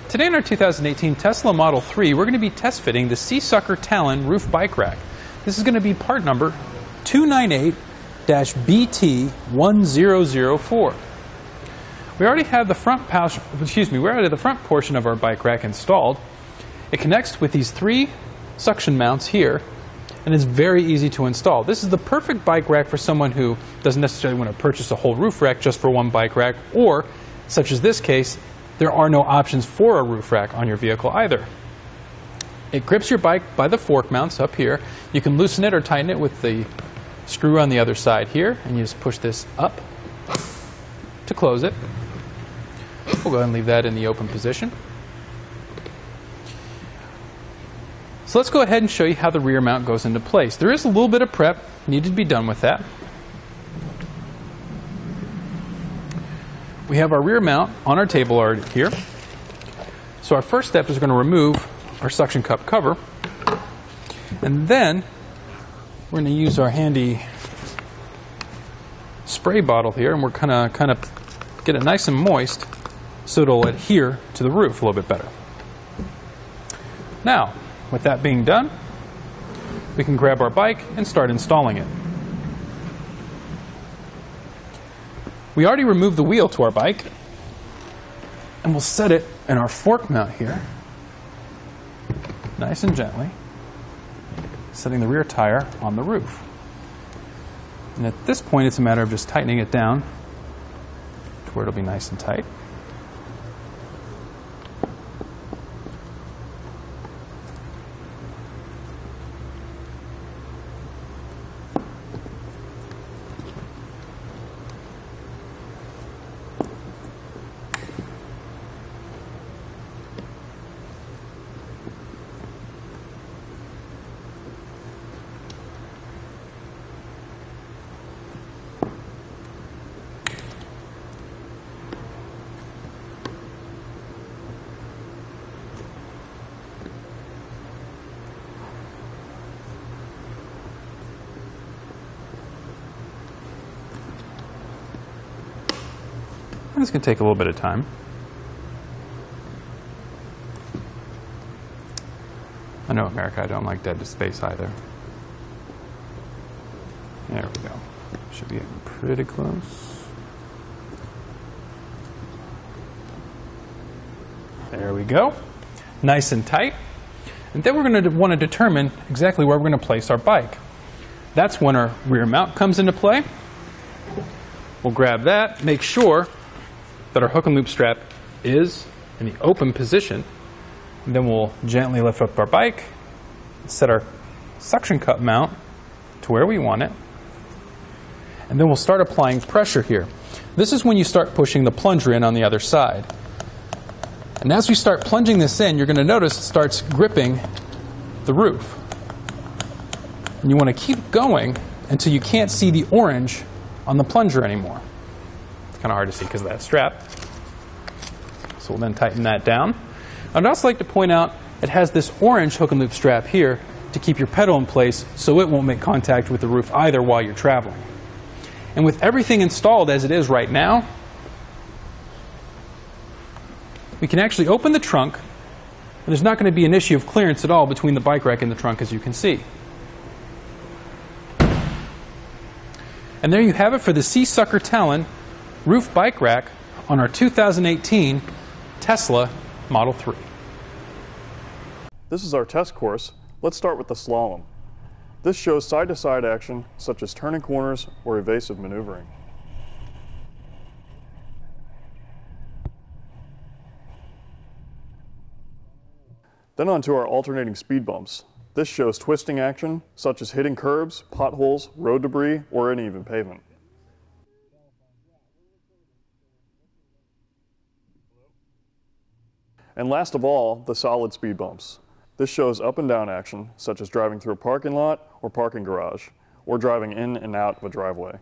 Today in our 2018 Tesla Model 3, we're going to be test fitting the SeaSucker Talon Roof Bike Rack. This is going to be part number 298-BT1004. We already have the front portion of our bike rack installed. It connects with these three suction mounts here, and it's very easy to install. This is the perfect bike rack for someone who doesn't necessarily want to purchase a whole roof rack just for one bike rack, or, such as this case, there are no options for a roof rack on your vehicle either. It grips your bike by the fork mounts up here. You can loosen it or tighten it with the screw on the other side here, and you just push this up to close it. We'll go ahead and leave that in the open position. So let's go ahead and show you how the rear mount goes into place. There is a little bit of prep needed to be done with that. We have our rear mount on our table already here. So our first step is going to remove our suction cup cover, and then we're going to use our handy spray bottle here, and we're kind of get it nice and moist so it'll adhere to the roof a little bit better. Now, with that being done, we can grab our bike and start installing it. We already removed the wheel to our bike, and we'll set it in our fork mount here, nice and gently, setting the rear tire on the roof. And at this point, it's a matter of just tightening it down to where it'll be nice and tight. And it's going to take a little bit of time. I know, America, I don't like dead to space either. There we go. Should be getting pretty close. There we go. Nice and tight. And then we're going to want to determine exactly where we're going to place our bike. That's when our rear mount comes into play. We'll grab that, make sure that our hook and loop strap is in the open position, and then we'll gently lift up our bike, set our suction cup mount to where we want it, and then we'll start applying pressure here. This is when you start pushing the plunger in on the other side. And as we start plunging this in, you're going to notice it starts gripping the roof. And you want to keep going until you can't see the orange on the plunger anymore. It's kind of hard to see because of that strap. So we'll then tighten that down. I'd also like to point out it has this orange hook and loop strap here to keep your pedal in place so it won't make contact with the roof either while you're traveling. And with everything installed as it is right now, we can actually open the trunk, and there's not going to be an issue of clearance at all between the bike rack and the trunk, as you can see. And there you have it for the SeaSucker Talon Roof Bike Rack on our 2018 Tesla Model 3. This is our test course. Let's start with the slalom. This shows side-to-side action such as turning corners or evasive maneuvering. Then on to our alternating speed bumps. This shows twisting action such as hitting curbs, potholes, road debris, or uneven pavement. And last of all, the solid speed bumps. This shows up and down action, such as driving through a parking lot or parking garage, or driving in and out of a driveway.